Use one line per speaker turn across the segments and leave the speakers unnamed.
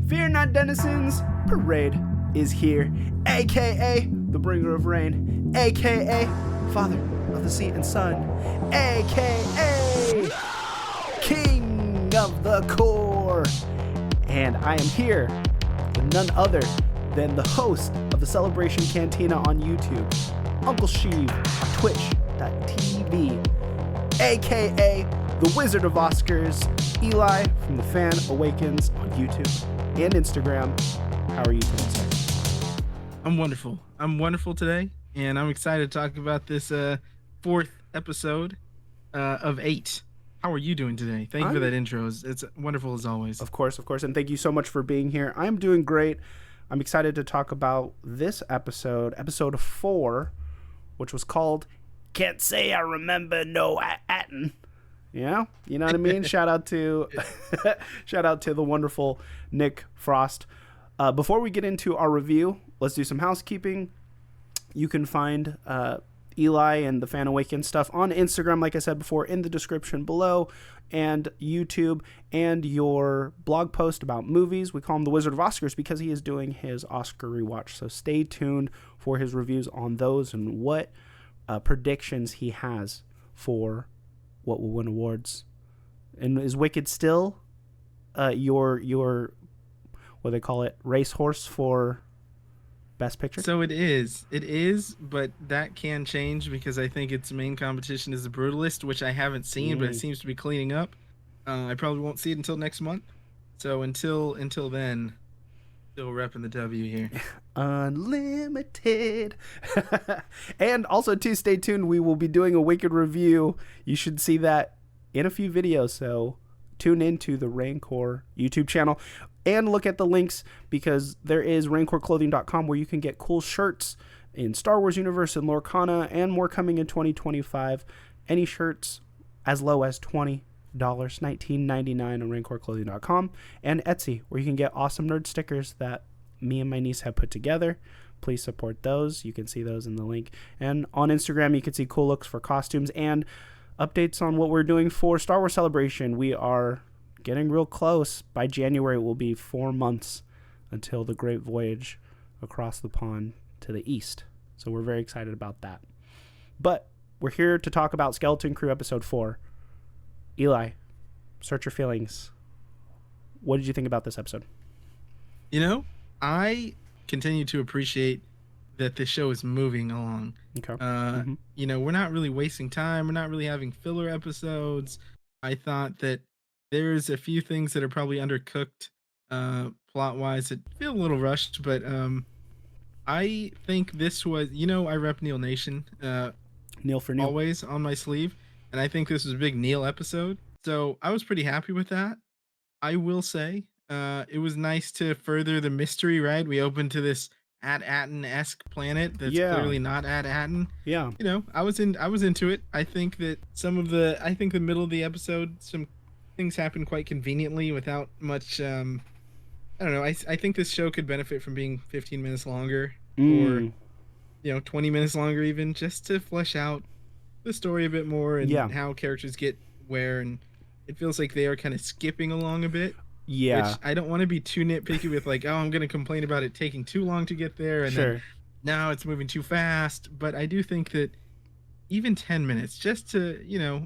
Fear not, denizens, parade is here, aka the bringer of rain, aka father of the sea and sun, aka king of the core. And I am here with none other than the host of the Celebration Cantina on YouTube, Uncle Sheev on twitch.tv, aka the Wizard of Oscars, Eli from the Fan Awakens on YouTube and Instagram. How are you today, sir?
I'm wonderful. I'm wonderful today, and I'm excited to talk about this fourth episode of 8. How are you doing today? Thank you for that intro. It's wonderful as always.
Of course, and thank you so much for being here. I'm doing great. I'm excited to talk about this episode 4, which was called Can't Say I Remember No Atten. Yeah, you know what I mean? Shout out to the wonderful Nick Frost. Before we get into our review, let's do some housekeeping. You can find Eli and the Fan Awakens stuff on Instagram, like I said before, in the description below, and YouTube, and your blog post about movies. We call him the Wizard of Oscars because he is doing his Oscar rewatch. So stay tuned for his reviews on those and what predictions he has for what will win awards. And is Wicked still your what do they call it, racehorse for Best Picture?
So it is, but that can change because I think its main competition is The Brutalist, which I haven't seen, but it seems to be cleaning up. I probably won't see it until next month. So until then, still repping the W here.
Unlimited. And also, too, stay tuned. We will be doing a Wicked review. You should see that in a few videos, so tune into the reigncore YouTube channel and look at the links, because there is reigncoreclothing.com where you can get cool shirts in Star Wars universe and Lorcana and more coming in 2025. Any shirts as low as $20, $19.99 on reigncoreclothing.com, and Etsy, where you can get awesome nerd stickers that me and my niece have put together. Please support those. You can see those in the link. And on Instagram, you can see cool looks for costumes and updates on what we're doing for Star Wars Celebration. We are getting real close. By January, it will be 4 months until the great voyage across the pond to the east. So we're very excited about that. But we're here to talk about Skeleton Crew Episode 4. Eli, search your feelings. What did you think about this episode?
You know, I continue to appreciate that this show is moving along.
Okay.
You know, we're not really wasting time. We're not really having filler episodes. I thought that there's a few things that are probably undercooked plot-wise that feel a little rushed, but I think this was, I rep Neil Nation.
Neil for Neil.
Always on my sleeve. And I think this was a big Neil episode. So I was pretty happy with that. I will say it was nice to further the mystery, right? We opened to this At Achran-esque planet that's clearly not At Achran.
Yeah.
I was into it. I think that the middle of the episode, some things happened quite conveniently without much I don't know. I think this show could benefit from being 15 minutes longer or 20 minutes longer even, just to flesh out the story a bit more and how characters get where, and it feels like they are kind of skipping along a bit.
Yeah.
Which I don't want to be too nitpicky with, like, I'm going to complain about it taking too long to get there and then now it's moving too fast, but I do think that even 10 minutes just to,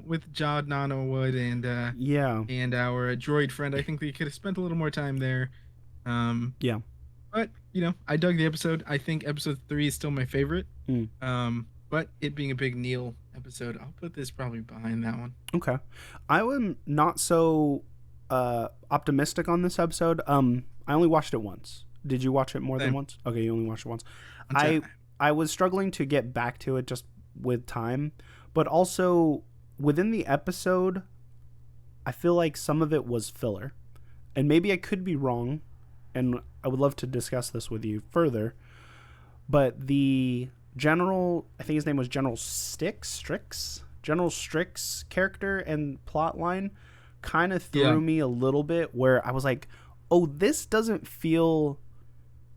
with Jod Nanowood and our droid friend, I think they could have spent a little more time there. But, I dug the episode. I think episode 3 is still my favorite. But it being a big Neil episode, I'll put this probably behind that one.
Okay. I am not so optimistic on this episode. I only watched it once. Did you watch it more than once? Okay, you only watched it once. I was struggling to get back to it just with time, but also within the episode, I feel like some of it was filler. And maybe I could be wrong, and I would love to discuss this with you further. But the General, I think his name was General Strix character and plot line kind of threw me a little bit, where I was like, oh, this doesn't feel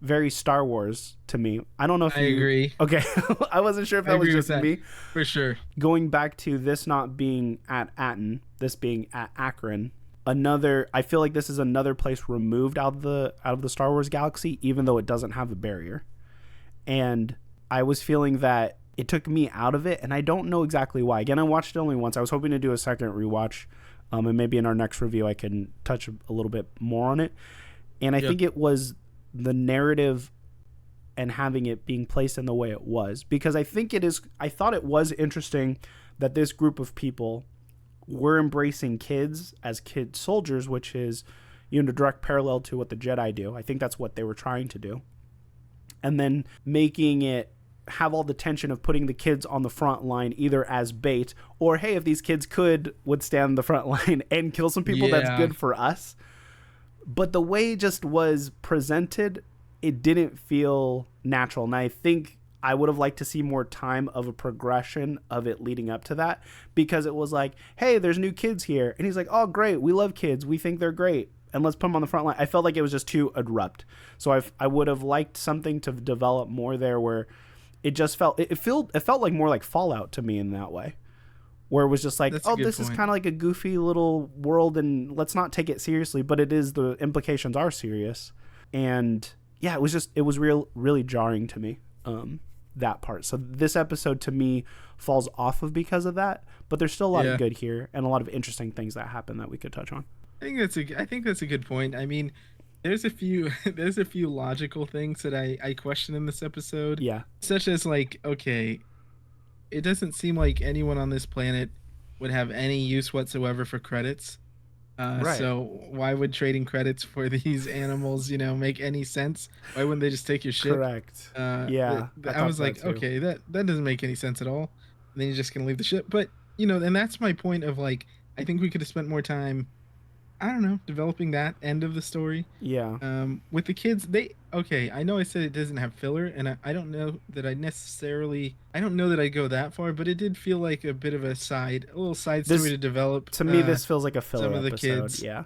very Star Wars to me. I don't know if
I agree.
Okay. I wasn't sure if that was just me.
For sure.
Going back to this not being at Atten, this being at Achran, I feel like this is another place removed out of the Star Wars galaxy, even though it doesn't have a barrier. And I was feeling that it took me out of it, and I don't know exactly why. Again, I watched it only once. I was hoping to do a second rewatch, and maybe in our next review I can touch a little bit more on it. And I think it was the narrative and having it being placed in the way it was, because I thought it was interesting that this group of people were embracing kids as kid soldiers, which is, you know, a direct parallel to what the Jedi do. I think that's what they were trying to do. And then making it have all the tension of putting the kids on the front line, either as bait or, hey, if these kids could withstand the front line and kill some people, that's good for us. But the way it just was presented, it didn't feel natural. And I think I would have liked to see more time of a progression of it leading up to that, because it was like, hey, there's new kids here. And he's like, oh, great. We love kids. We think they're great. And let's put them on the front line. I felt like it was just too abrupt. So I would have liked something to develop more there, where it just felt, it felt like more like Fallout to me in that way, where it was just like, oh, this is kind of like a goofy little world and let's not take it seriously, but it is, the implications are serious. And yeah, it was really jarring to me, that part. So this episode to me falls off of because of that, but there's still a lot of good here and a lot of interesting things that happen that we could touch on.
I think that's a good point. I mean, there's a few logical things that I question in this episode.
Yeah.
Such as, like, okay, it doesn't seem like anyone on this planet would have any use whatsoever for credits. Right. So why would trading credits for these animals, you know, make any sense? Why wouldn't they just take your ship?
Correct.
I was like, okay, that doesn't make any sense at all. And then you're just gonna leave the ship. But, you know, and that's my point of, like, I think we could have spent more time, I don't know, developing that end of the story.
Yeah.
With the kids, I know I said it doesn't have filler, and I don't know that I don't know that I go that far, but it did feel like a bit of a little side story to develop.
To me, this feels like a filler
some of the
episode.
kids.
Yeah.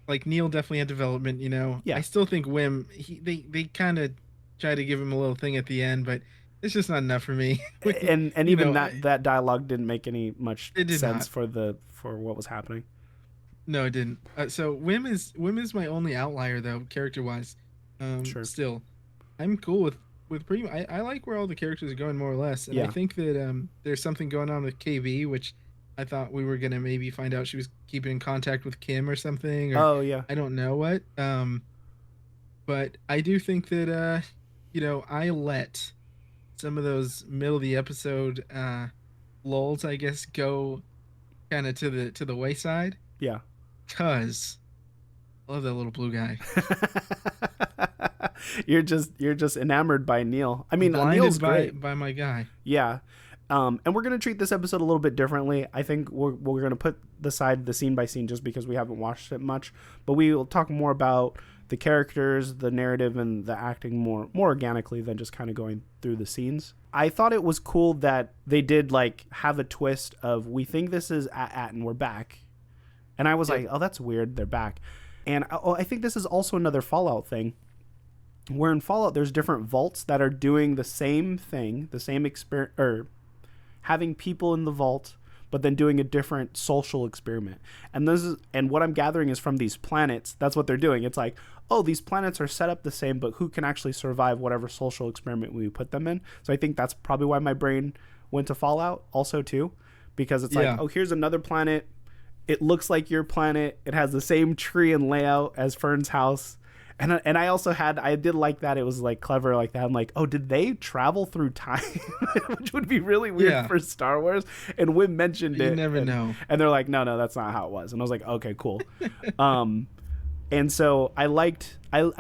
Like Neil definitely had development, you know.
Yeah.
I still think Wim, they kind of try to give him a little thing at the end, but it's just not enough for me.
and even that dialogue didn't make any much sense
not.
for what was happening.
No, it didn't. So Wim is my only outlier, though, character-wise.
Sure.
Still, I'm cool with pretty. I like where all the characters are going, more or less, and I think that there's something going on with KB, which I thought we were gonna maybe find out she was keeping in contact with Kim or something. Or, I don't know what. But I do think that you know, I let some of those middle of the episode lulls, I guess, go kind of to the wayside.
Yeah.
Because I love that little blue guy.
You're just enamored by Neil. I mean,
blinded
Neil's great.
by my guy.
Yeah. And we're going to treat this episode a little bit differently. I think we're going to put aside the scene by scene just because we haven't watched it much. But we will talk more about the characters, the narrative, and the acting more organically than just kind of going through the scenes. I thought it was cool that they did, like, have a twist of, we think this is At and we're back. And I was like, oh, that's weird. They're back. And I think this is also another Fallout thing, where in Fallout there's different vaults that are doing the same thing, the same experience, or having people in the vault, but then doing a different social experiment. And what I'm gathering is from these planets, that's what they're doing. It's like, oh, these planets are set up the same, but who can actually survive whatever social experiment we put them in? So I think that's probably why my brain went to Fallout also too, because it's like, oh, here's another planet. It looks like your planet. It has the same tree and layout as Fern's house. And I did like that. It was like clever like that. I'm like, oh, did they travel through time? Which would be really weird for Star Wars. And Wim mentioned it.
You never know.
And they're like, no, that's not how it was. And I was like, okay, cool. And so I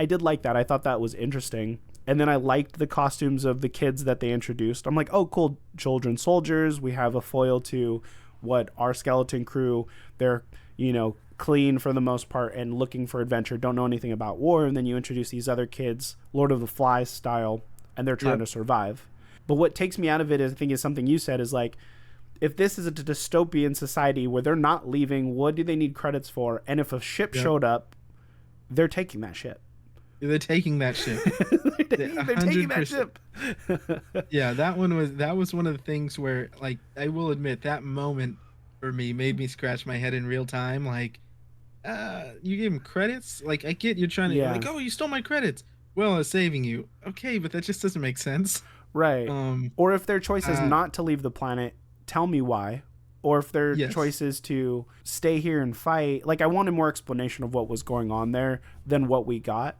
did like that. I thought that was interesting. And then I liked the costumes of the kids that they introduced. I'm like, oh, cool. Children soldiers. We have a foil to what our skeleton crew, they're, you know, clean for the most part and looking for adventure, don't know anything about war. And then you introduce these other kids, Lord of the Flies style, and they're trying to survive. But what takes me out of it, I think, is something you said, is like, if this is a dystopian society where they're not leaving, what do they need credits for? And if a ship showed up, they're taking that ship.
They're taking that ship.
they're taking that ship.
Yeah, that was one of the things where, like, I will admit that moment for me, made me scratch my head in real time. Like, you gave him credits. Like, I get you're trying to
Yeah.
like, oh, you stole my credits. Well, I was saving you. Okay, but that just doesn't make sense.
Right.
Um,
Or if their choice is
uh,
not to leave the planet, tell me why. Or if their
yes,
choice is to stay here and fight, like I wanted more explanation of what was going on there than what we got.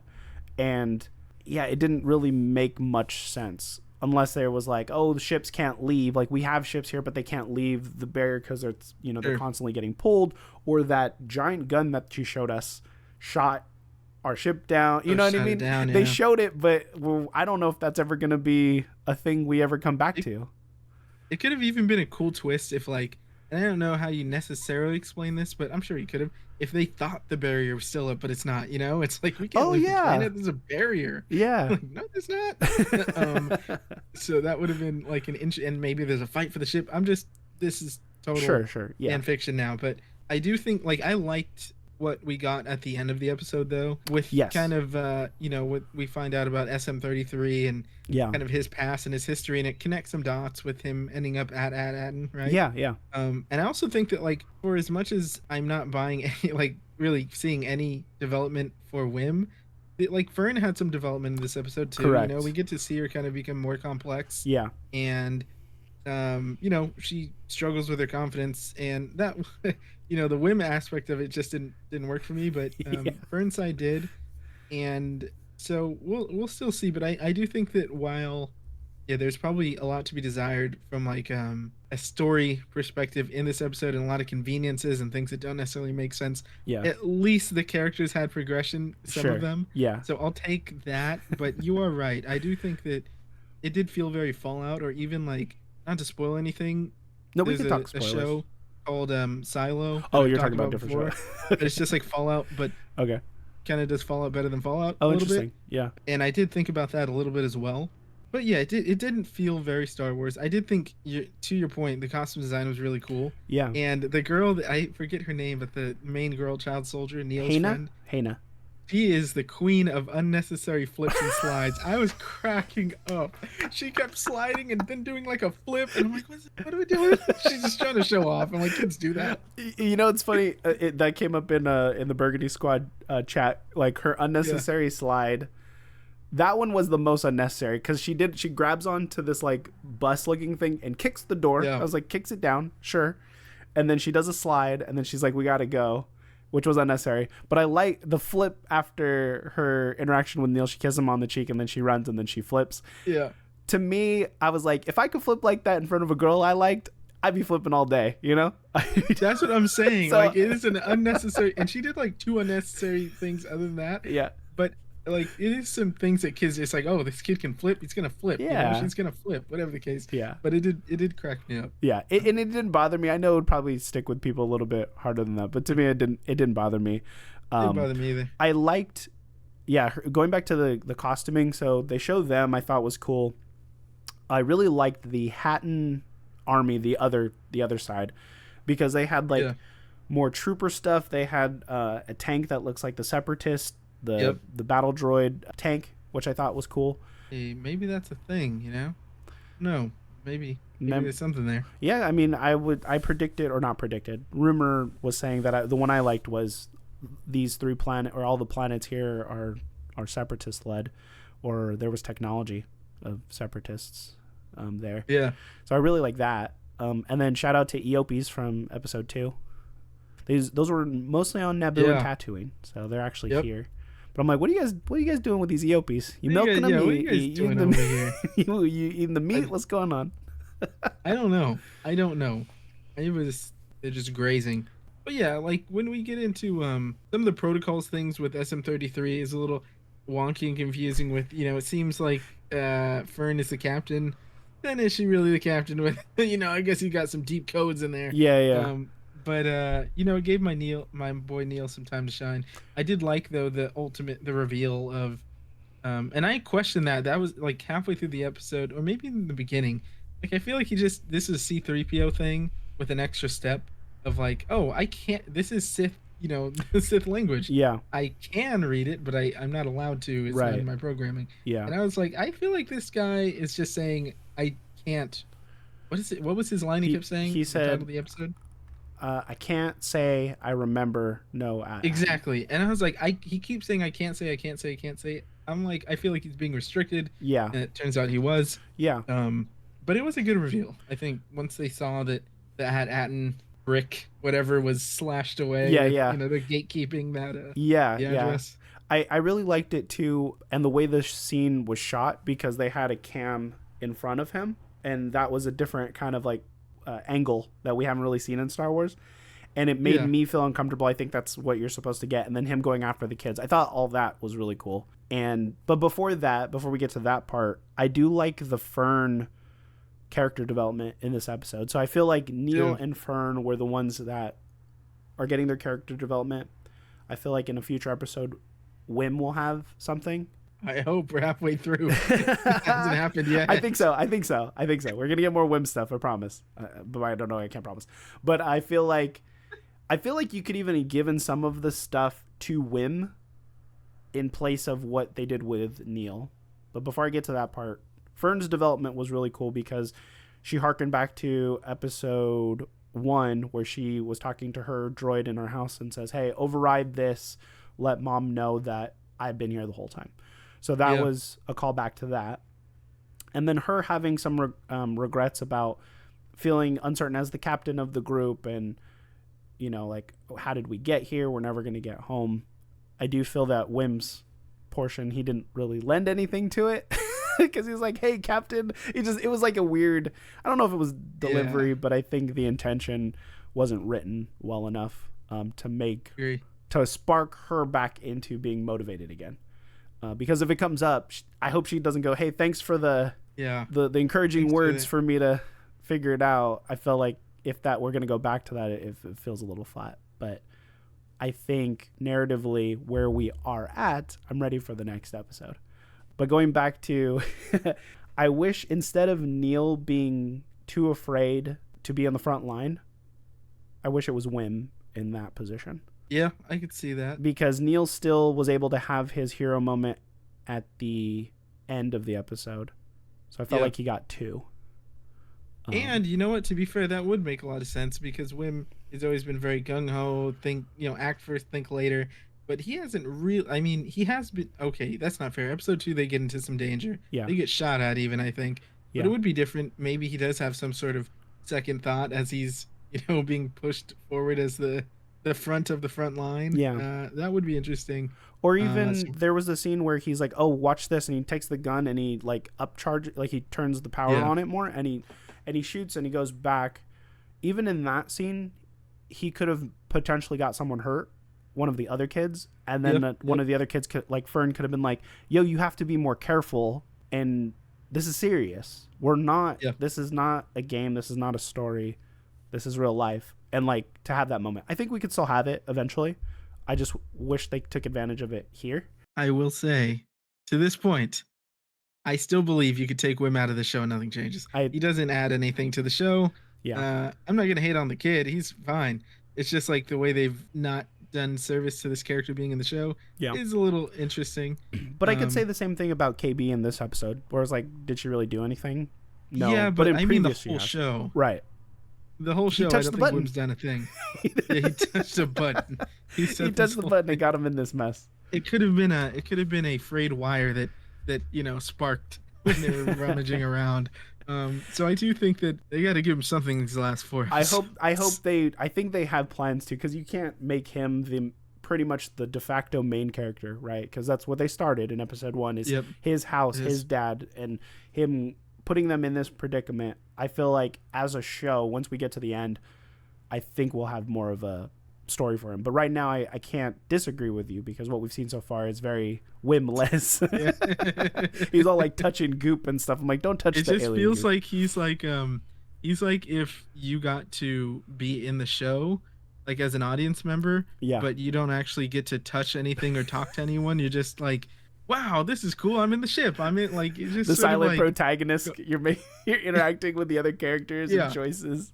And yeah, it didn't really make much sense unless there was like, oh, the ships can't leave. Like we have ships here, but they can't leave the barrier because it's, you know, they're
sure.
constantly getting pulled. Or that giant gun that she showed us shot our ship down. You
Oh,
know what I
shut it
mean?
down.
They
Yeah.
showed it, but well, I don't know if that's ever going to be a thing we ever come back
It,
to.
it could have even been a cool twist if like, and I don't know how you necessarily explain this, but I'm sure you could have. If they thought the barrier was still up, but it's not, it's like we can't
Oh
leave the
yeah.
planet. There's a barrier.
Yeah.
Like, no, there's not. So that would have been like an inch, and maybe there's a fight for the ship. This is total
Sure. Yeah.
fan fiction now, but I do think like I liked what we got at the end of the episode though, with
Yes.
kind of what we find out about SM33 and
Yeah.
kind of his past and his history, and it connects some dots with him ending up at Atten, right?
Yeah.
And I also think that like for as much as I'm not buying any, like really seeing any development for Wim, like Fern had some development in this episode too.
Correct.
We get to see her kind of become more complex.
Yeah.
And she struggles with her confidence, and that the Wim aspect of it just didn't work for me, but
Yeah.
Fernside did. And so we'll still see, but I do think that while there's probably a lot to be desired from like a story perspective in this episode, and a lot of conveniences and things that don't necessarily make sense.
Yeah.
At least the characters had progression, some
Sure.
of them.
Yeah.
So I'll take that, but you are right. I do think that it did feel very Fallout, or even like, not to spoil anything.
No, we
There's
can talk
a
spoilers.
show called Silo. that
Oh,
I've
you're
talked
talking about a different
before,
show.
but it's just like Fallout, but
Okay.
kind of does Fallout better than Fallout a
Oh,
little
interesting.
bit.
Yeah.
And I did think about that a little bit as well. But yeah, it didn't feel very Star Wars. I did think, to your point, the costume design was really cool.
Yeah.
And the girl, I forget her name, but the main girl, child soldier, Neil's friend,
Hena.
she is the queen of unnecessary flips and slides. I was cracking up. She kept sliding and then doing like a flip, and I'm like, what are we doing? She's just trying to show off. I'm like, kids do that.
You know, it's funny. That came up in the Burgundy Squad chat. Like her unnecessary slide. That one was the most unnecessary because she grabs onto this like bus looking thing and kicks the door.
Yeah.
I was like, kicks it down, sure. And then she does a slide, and then she's like, we gotta go, which was unnecessary. But I like the flip after her interaction with Neil. She kisses him on the cheek, and then she runs, and then she flips.
Yeah.
To me, I was like, if I could flip like that in front of a girl I liked, I'd be flipping all day, you know?
That's what I'm saying.
So-
Like, it is an unnecessary, and she did like 2 unnecessary things other than that.
Yeah.
But like, it is some things that kids just like, oh, this kid can flip. He's gonna flip.
Yeah.
She's gonna flip. Whatever the case.
Yeah.
But it did crack me up.
Yeah, and it didn't bother me. I know it would probably stick with people a little bit harder than that, but to me, it didn't bother me.
It didn't bother me either.
I liked, going back to the costuming. So they showed them. I thought was cool. I really liked the Hatton army, the other side, because they had like more trooper stuff. They had a tank that looks like the Separatist, the battle droid tank, which I thought was cool.
Hey, maybe that's a thing, No, maybe there's something there.
Yeah, I mean, I predicted, or not predicted. Rumor was saying that the one I liked was these 3 planet, or all the planets here are Separatist led, or there was technology of Separatists there.
Yeah.
So I really like that. And then shout out to Eopes from episode 2. Those were mostly on Naboo and Tatooine, so they're actually here. But I'm like, what are you guys doing with these Eopes? You milking them?
What are you guys doing over here?
you eating the meat? What's going on?
I don't know. They're just grazing. But yeah, like when we get into some of the protocols things with SM33 is a little wonky and confusing with, it seems like Fern is the captain. Then is she really the captain with, I guess he got some deep codes in there.
Yeah.
But it gave my boy Neil some time to shine. I did like though the reveal of and I questioned that was like halfway through the episode, or maybe in the beginning. Like I feel like this is a C3PO thing with an extra step of like, oh, I can't, this is Sith, the Sith language.
Yeah.
I can read it, but I'm not allowed to. It's not in my programming.
Yeah.
And I was like, I feel like this guy is just saying I can't. What is it? What was his line he kept saying?
He
The
said,
title of the episode?
I can't say I remember no at.
Exactly. And I was like, he keeps saying I can't say. I'm like, I feel like he's being restricted.
Yeah.
And it turns out he was.
Yeah.
But it was a good reveal. I think once they saw that the At Achran brick, whatever, was slashed away.
Yeah,
with,
yeah.
The gatekeeping that.
The
address.
I really liked it too, and the way the scene was shot, because they had a cam in front of him, and that was a different kind of like angle that we haven't really seen in Star Wars, and it made me feel uncomfortable. I think that's what you're supposed to get, and then him going after the kids. I thought all that was really cool. But before we get to that part, I do like the Fern character development in this episode. So I feel like Neil and Fern were the ones that are getting their character development. I feel like in a future episode, Wim will have something.
I hope we're halfway through. It hasn't happened yet.
I think so. We're gonna get more Wim stuff. I promise. But I don't know. I can't promise. But I feel like you could even have given some of the stuff to Wim in place of what they did with Neil. But before I get to that part, Fern's development was really cool because she harkened back to episode 1 where she was talking to her droid in her house and says, "Hey, override this. Let mom know that I've been here the whole time." So that was a callback to that. And then her having some regrets about feeling uncertain as the captain of the group and, like, how did we get here? We're never going to get home. I do feel that Wim's portion, he didn't really lend anything to it because he was like, "Hey, captain." It was like a weird, I don't know if it was delivery, but I think the intention wasn't written well enough to spark her back into being motivated again. Because if it comes up, I hope she doesn't go, "Hey, thanks for the encouraging words for me to figure it out." I felt like if we're going to go back to that, it feels a little flat. But I think narratively where we are at, I'm ready for the next episode. But going back to, I wish instead of Neil being too afraid to be on the front line, I wish it was Wim in that position.
Yeah, I could see that. Because
Neil still was able to have his hero moment at the end of the episode. So I felt like he got 2.
And you know what? To be fair, that would make a lot of sense because Wim has always been very gung-ho, act first, think later. But he hasn't he has been, okay, that's not fair. Episode 2, they get into some danger.
Yeah.
They get shot at even, I think. But it would be different. Maybe he does have some sort of second thought as he's, being pushed forward as the front of the front line.
Yeah.
That would be interesting.
Or even there was a scene where he's like, "Oh, watch this," and he takes the gun and he like upcharge, like he turns the power on it more, and he shoots and he goes back. Even in that scene, he could have potentially got someone hurt, one of the other kids, and then one of the other kids could, like Fern, could have been like, "Yo, you have to be more careful, and this is serious. We're not. This is not a game. This is not a story. This is real life." And like to have that moment, I think we could still have it eventually. I just wish they took advantage of it here.
I will say, to this point, I still believe you could take Wim out of the show and nothing changes. He doesn't add anything to the show.
Yeah.
I'm not going to hate on the kid. He's fine. It's just like the way they've not done service to this character being in the show is a little interesting.
But I could say the same thing about KB in this episode, where it's like, did she really do anything? No.
Yeah, but I mean the whole show.
Right.
The whole show, I don't think Wim's done a thing. He touched a button. He
touched the button and got him in this mess.
It could have been a frayed wire that sparked when they were rummaging around. So I do think that they got to give him something these last 4 episodes.
I think they have plans to, because you can't make him pretty much the de facto main character, right? Because that's what they started in episode 1 is his house, his dad, and him putting them in this predicament. I feel like as a show, once we get to the end, I think we'll have more of a story for him. But right now, I can't disagree with you because what we've seen so far is very Wim-less. He's all like touching goop and stuff. I'm like, don't touch the alien. It just
feels
goop.
like he's like if you got to be in the show, like as an audience member, but you don't actually get to touch anything or talk to anyone. You're just like, wow, this is cool. I'm in the ship. I'm in, like, it's just
the silent protagonist. You're interacting with the other characters and choices,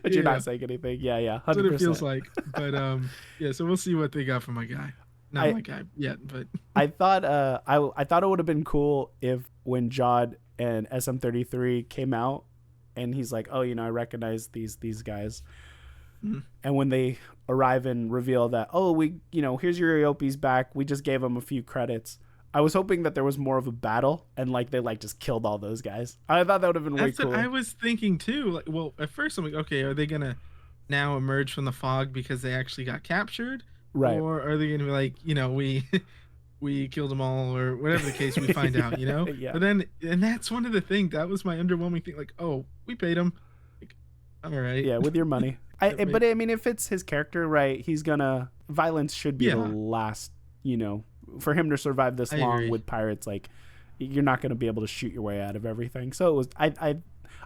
but you're not saying anything. 100%.
That's what it feels like. But so we'll see what they got for my guy. Not my guy yet, but
I thought it would have been cool if when Jod and SM33 came out, and he's like, "Oh, I recognize these guys." And when they arrive and reveal that, oh, we, here's your Iope's back. We just gave him a few credits. I was hoping that there was more of a battle and like they like just killed all those guys. I thought that would have been way cooler.
That's what I was thinking too. Like, well, at first I'm like, okay, are they gonna now emerge from the fog because they actually got captured,
right?
Or are they gonna be like, we killed them all, or whatever the case we find out,
Yeah.
But then, and that's one of the things that was my underwhelming thing. Like, oh, we paid him. Like, all right.
Yeah, with your money. But I mean, if it's his character, right? Violence should be the last, for him to survive this long with pirates. Like, you're not going to be able to shoot your way out of everything. So it was.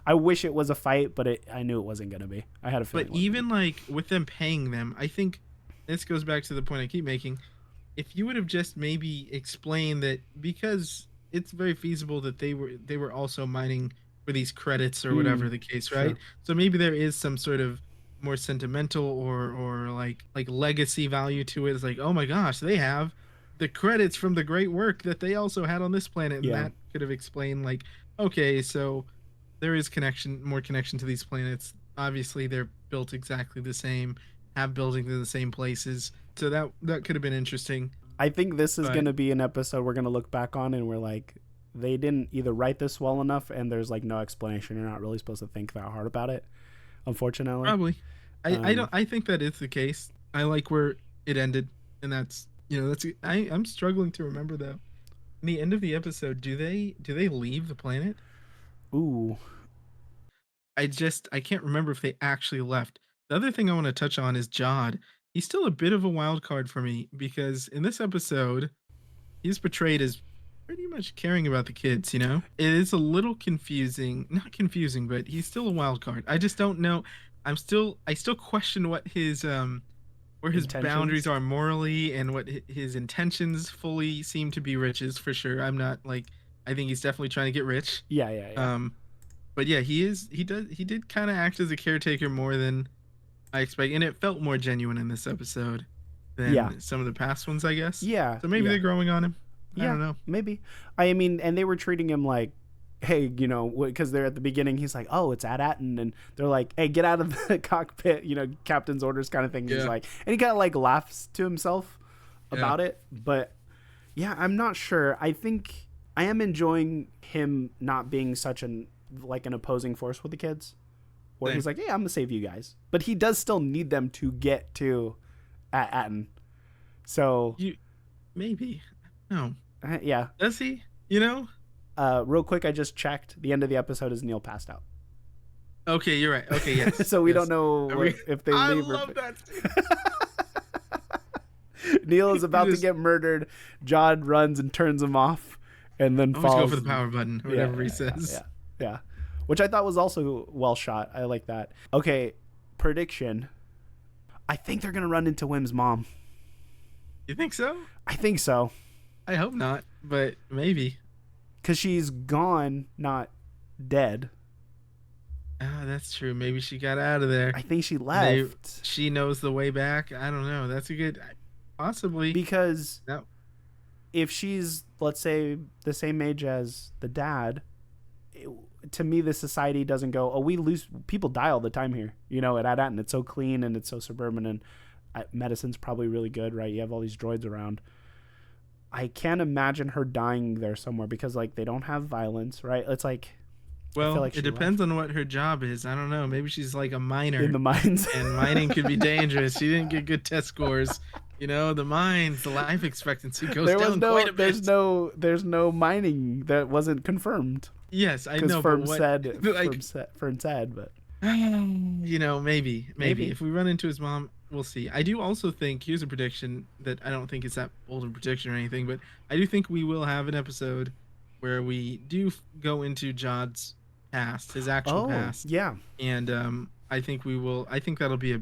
I wish it was a fight, but I knew it wasn't going to be. I had a feeling.
But even like with them paying them, I think this goes back to the point I keep making. If you would have just maybe explained that, because it's very feasible that they were also mining for these credits or whatever the case, right? Sure. So maybe there is some sort of more sentimental or like legacy value to it. It's like, oh my gosh, they have the credits from the great work that they also had on this planet. And that could have explained, like, okay, so there is more connection to these planets. Obviously they're built exactly the same, have buildings in the same places. So that could have been interesting.
I think this is going to be an episode we're going to look back on and we're like, they didn't either write this well enough and there's like no explanation. You're not really supposed to think that hard about it, unfortunately.
Probably. I think that is the case. I like where it ended, and I'm struggling to remember though. In the end of the episode, do they leave the planet?
Ooh.
I can't remember if they actually left. The other thing I want to touch on is Jod. He's still a bit of a wild card for me because in this episode, he's portrayed as pretty much caring about the kids, It is a little confusing. Not confusing, but he's still a wild card. I just don't know. I still question what his where his boundaries are morally and what his intentions fully seem to be. Riches for sure. I'm not like, I think he's definitely trying to get rich.
Yeah.
But yeah, he did kind of act as a caretaker more than I expect, and it felt more genuine in this episode than some of the past ones, I guess.
Yeah.
So maybe they're growing on him. I don't know.
Maybe. I mean, and they were treating him like, hey, because they're at the beginning, he's like, oh, it's At Achran, and they're like, hey, get out of the cockpit, captain's orders kind of thing. Yeah. He's like, and he kind of like laughs to himself about it. But yeah, I'm not sure. I think I am enjoying him not being such an opposing force with the kids. Where he's like, hey, I'm gonna save you guys, but he does still need them to get to At Achran. So
maybe no,
yeah.
Does he?
Real quick, I just checked. The end of the episode is Neil passed out.
Okay, you're right. Okay, yes.
So we don't know if they leave.
I love that.
Neil is about to get murdered. Jod runs and turns him off, and then falls.
Always go for the power button, or whatever he says.
Yeah. Which I thought was also well shot. I like that. Okay, prediction. I think they're going to run into Wim's mom.
You think so?
I think so.
I hope not, but maybe.
Because she's gone, not dead.
Ah, that's true. Maybe she got out of there.
I think she left.
She knows the way back. I don't know. That's a good... Possibly.
Because if she's, let's say, the same age as the dad... to me, the society doesn't go, oh, we lose, people die all the time here, at At Achran. It's so clean and it's so suburban, and medicine's probably really good, right? You have all these droids around. I can't imagine her dying there somewhere because, like, they don't have violence, right? It's like,
well, like it depends on what her job is. I don't know. Maybe she's like a miner
in the mines,
and mining could be dangerous. She didn't get good test scores. The mines, the life expectancy goes down quite a bit.
There's no mining that wasn't confirmed.
Yes, I know.
Firm said, but
maybe if we run into his mom, we'll see. I do also think, here's a prediction that I don't think it's that bold of a prediction or anything, but I do think we will have an episode where we do go into Jod's past, his actual past.
Yeah.
And I think we will. I think that'll be a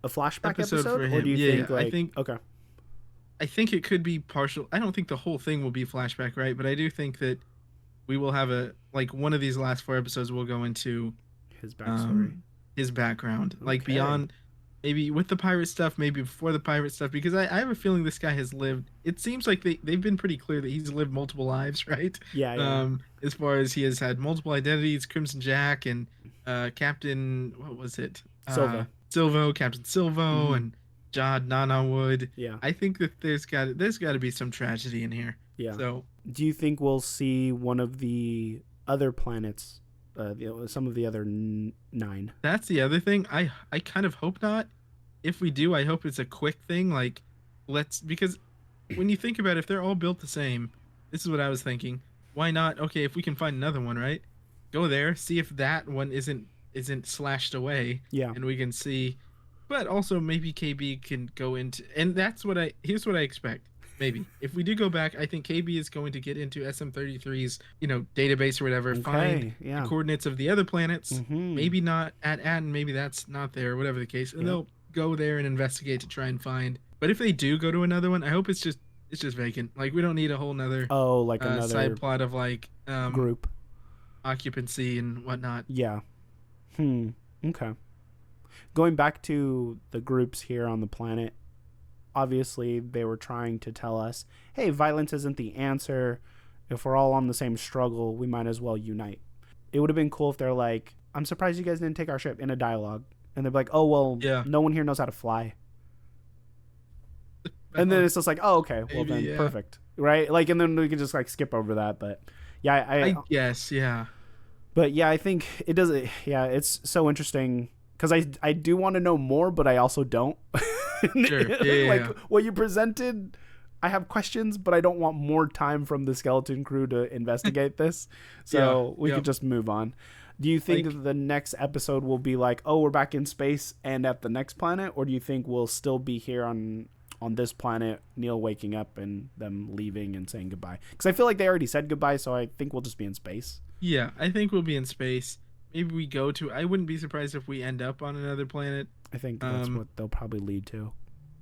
flashback episode
for him.
Or do you think?
I think
okay.
I think it could be partial. I don't think the whole thing will be flashback, right? But I do think that we will have one of these last 4 episodes will go into
his backstory,
his background,
okay.
Beyond, maybe with the pirate stuff, maybe before the pirate stuff, because I have a feeling this guy has lived. It seems like they've been pretty clear that he's lived multiple lives, right?
Yeah.
As far as he has had multiple identities, Crimson Jack and Captain, what was it?
Silva.
Captain Silvo, and Jod Nana Wood.
Yeah.
I think that there's got to be some tragedy in here.
Yeah.
So,
do you think we'll see one of the other planets, some of the other 9?
That's the other thing. I kind of hope not. If we do, I hope it's a quick thing. Like, because when you think about it, if they're all built the same, this is what I was thinking. Why not? Okay, if we can find another one, right? Go there, see if that one isn't slashed away.
Yeah.
And we can see, but also maybe KB can go into, and here's what I expect. Maybe if we do go back, I think KB is going to get into SM33's database or whatever, find the coordinates of the other planets. Maybe not at Achran, maybe that's not there, whatever the case, and they'll go there and investigate to try and find. But if they do go to another one, I hope it's just vacant. Like, we don't need a whole nother another side plot of like
group
occupancy and whatnot.
Yeah. Okay. Going back to the groups here on the planet, obviously they were trying to tell us, hey, violence isn't the answer. If we're all on the same struggle, we might as well unite. It would have been cool if they're like, I'm surprised you guys didn't take our ship, in a dialogue. And they're like, oh, well, no one here knows how to fly. And then it's just like, oh, okay, well, maybe, then perfect, right? Like, and then we can just like skip over that. But yeah, I
guess, yeah.
But yeah, I think it does. Yeah, it's so interesting because I do want to know more, but I also don't.
Sure. Yeah,
like what you presented, I have questions, but I don't want more time from the skeleton crew to investigate this. So we could just move on. Do you think that the next episode will be like, oh, we're back in space and at the next planet, or do you think we'll still be here on this planet, Neil waking up and them leaving and saying goodbye? Because I feel like they already said goodbye, so I think we'll just be in space.
Yeah, I think we'll be in space. Maybe we go to... I wouldn't be surprised if we end up on another planet.
I think that's what they'll probably lead to.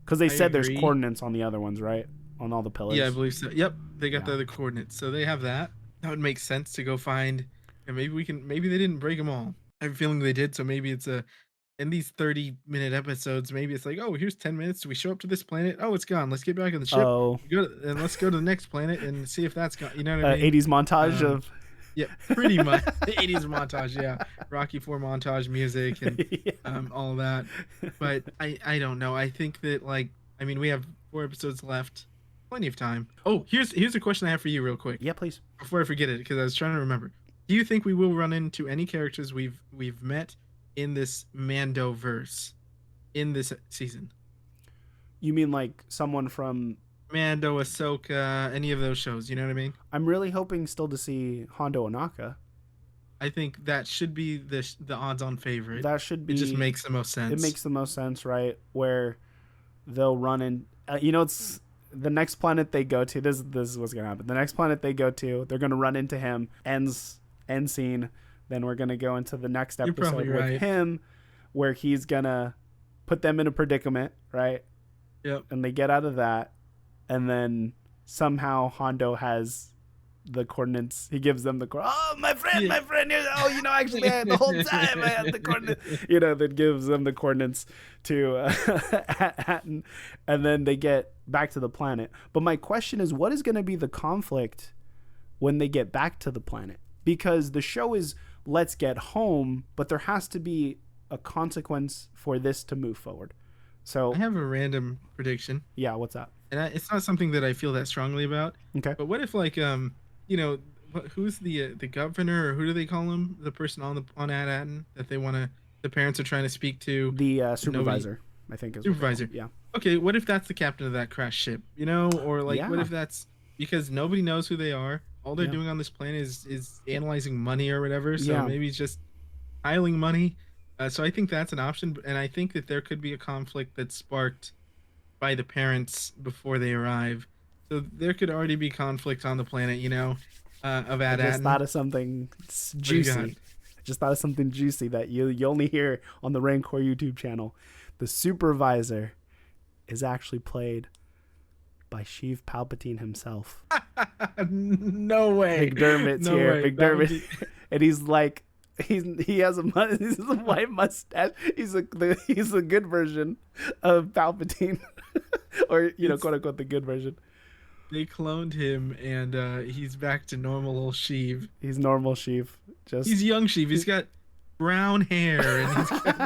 Because they said there's coordinates on the other ones, right? On all the pillars.
Yeah, I believe so. Yep, they got the other coordinates. So they have that. That would make sense to go find... And maybe they didn't break them all. I have a feeling they did, so maybe it's in these 30-minute episodes, maybe it's like, oh, here's 10 minutes. We show up to this planet. Oh, it's gone. Let's get back on the ship. And let's go to the next planet and see if that's gone. You know what I mean?
80s montage of...
Yeah, pretty much. 80s montage, yeah. Rocky IV montage music and all that. But I don't know. I think that, we have 4 episodes left. Plenty of time. Oh, here's a question I have for you real quick.
Yeah, please.
Before I forget it, because I was trying to remember. Do you think we will run into any characters we've met in this Mando verse in this season?
You mean like someone from
Mando, Ahsoka, any of those shows? You know what I mean?
I'm really hoping still to see Hondo Ohnaka. I
think that should be the odds-on favorite.
That should be.
It just makes the most sense.
It makes the most sense, right? Where they'll run in. It's the next planet they go to. This is what's gonna happen. The next planet they go to, they're gonna run into him. End scene. Then we're gonna go into the next episode with him, where he's gonna put them in a predicament, right?
Yep.
And they get out of that, and then somehow Hondo has the coordinates. He gives them the coordinates. Oh, my friend. Actually, the whole time I had the coordinates. That gives them the coordinates to Achran, and then they get back to the planet. But my question is, what is going to be the conflict when they get back to the planet? Because the show is let's get home, but there has to be a consequence for this to move forward. So
I have a random prediction.
Yeah, what's that?
And it's not something that I feel that strongly about.
Okay.
But what if who's the governor, or who do they call him? The person on At Achran that the parents are trying to speak to.
The supervisor, I think is
supervisor.
Yeah.
Okay, what if that's the captain of that crashed ship? Or what if that's because nobody knows who they are. All they're doing on this planet is analyzing money or whatever. So maybe it's just piling money. So I think that's an option, and I think that there could be a conflict that's sparked by the parents before they arrive. So there could already be conflict on the planet, of At Achran.
I just thought of something juicy. That you only hear on the reigncore YouTube channel. The supervisor is actually played by Sheev Palpatine himself.
No way.
McDermott's here. McDermott. And he's like, he has a white mustache. He's a good version of Palpatine. Or, quote unquote, the good version.
They cloned him, and he's back to normal old Sheev.
He's normal Sheev.
He's young Sheev. He's got brown hair, and he's got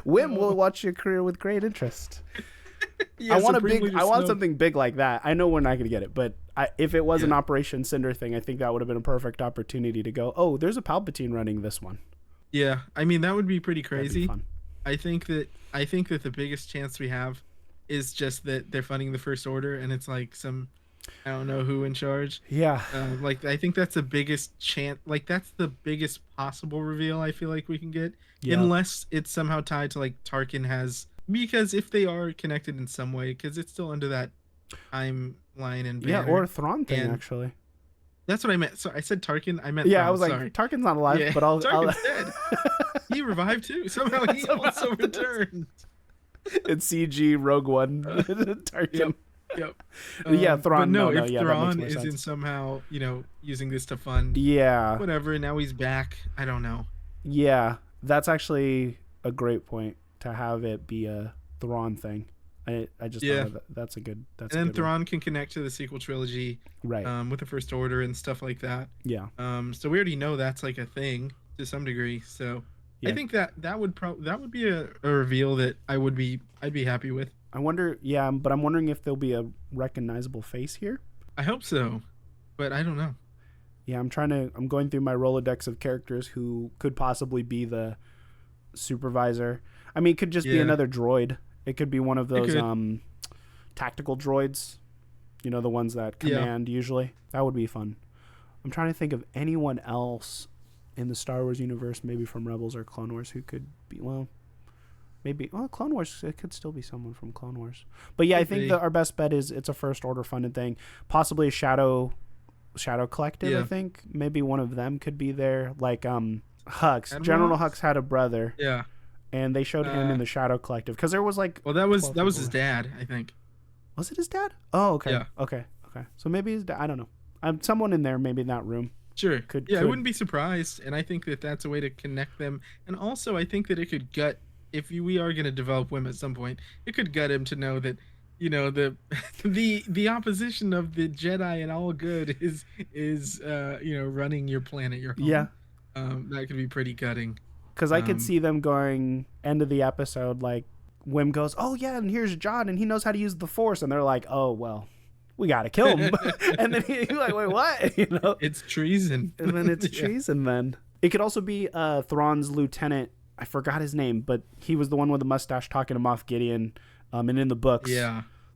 Wim will watch your career with great interest.
Yeah,
I want something big like that. I know we're not going to get it, but if it was an Operation Cinder thing, I think that would have been a perfect opportunity to go, oh, there's a Palpatine running this one.
Yeah, I mean that would be pretty crazy.
That'd be fun.
I think that the biggest chance we have is just that they're funding the First Order, and it's like some, I don't know who in charge.
Yeah.
Like I think that's the biggest chance. Like that's the biggest possible reveal I feel like we can get, unless it's somehow tied to like Tarkin has. Because if they are connected in some way, because it's still under that timeline and banner,
or Thrawn thing actually.
That's what I meant. So I said Tarkin. I meant
I was like, Tarkin's not alive, but
Tarkin's dead. He revived too. Somehow he also returned.
It's CG Rogue One. Tarkin.
Yep.
Yeah, Thrawn.
But if Thrawn is in somehow, using this to fund. Whatever. And now he's back. I don't know.
Yeah, that's actually a great point to have it be a Thrawn thing. I just thought that's a good. That's
and
then
good Thrawn one. Can connect to the sequel trilogy,
right?
With the First Order and stuff like that.
Yeah.
So we already know that's like a thing to some degree. So I think that would be a reveal that I'd be happy with.
I wonder. Yeah, but I'm wondering if there'll be a recognizable face here.
I hope so, but I don't know.
Yeah, I'm going through my Rolodex of characters who could possibly be the supervisor. I mean, it could just be another droid. It could be one of those tactical droids, the ones that command usually. That would be fun. I'm trying to think of anyone else in the Star Wars universe, maybe from Rebels or Clone Wars, who could be, Clone Wars, it could still be someone from Clone Wars. But yeah, I think that our best bet is it's a First Order funded thing. Possibly a Shadow Collective, I think. Maybe one of them could be there. Like Hux. General Hux had a brother.
Yeah.
And they showed him in the Shadow Collective because there was like.
Well, that was his dad, I think.
Was it his dad? Oh, okay.
Yeah.
Okay. So maybe his dad. I don't know. Someone in there, maybe in that room.
Sure. I wouldn't be surprised, and I think that that's a way to connect them. And also, I think that it could gut if we are going to develop Wim at some point. It could gut him to know that the opposition of the Jedi and all good is running your planet, your home.
Yeah.
That could be pretty gutting.
Because I could see them going end of the episode, like Wim goes, oh yeah, and here's John, and he knows how to use the Force, and they're like, oh well, we gotta kill him. And then he's like, wait, what?
It's treason.
And then it's treason. Then it could also be Thrawn's lieutenant. I forgot his name, but he was the one with the mustache talking to Moff Gideon. And in the books,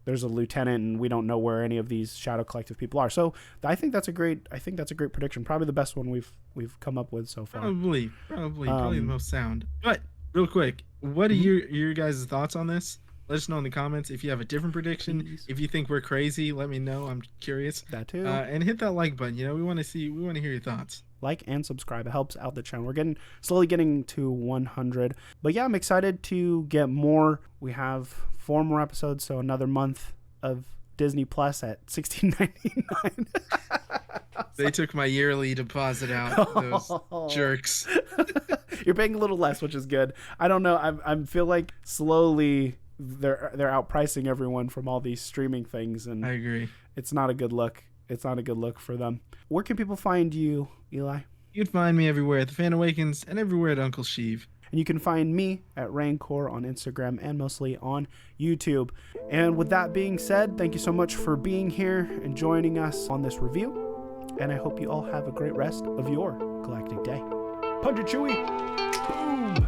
there's a lieutenant, and we don't know where any of these Shadow Collective people are. So I think that's a great prediction. Probably the best one we've come up with so far.
Probably the most sound. But real quick, what are your guys' thoughts on this? Let us know in the comments if you have a different prediction. Please. If you think we're crazy, let me know. I'm curious.
That too.
And hit that like button. We want to hear your thoughts.
Like and subscribe. It helps out the channel. We're slowly getting to 100. But yeah, I'm excited to get more. We have 4 more episodes, so another month of Disney Plus at $16.99.
They took my yearly deposit out. Those jerks.
You're paying a little less, which is good. I don't know. I feel like slowly they're outpricing everyone from all these streaming things, and
I agree.
It's not a good look. It's not a good look for them. Where can people find you, Eli?
You can find me everywhere at the Fan Awakens and everywhere at Uncle Sheev.
And you can find me at reigncore on Instagram and mostly on YouTube. And with that being said, thank you so much for being here and joining us on this review. And I hope you all have a great rest of your galactic day. Punch it, Chewie! Boom!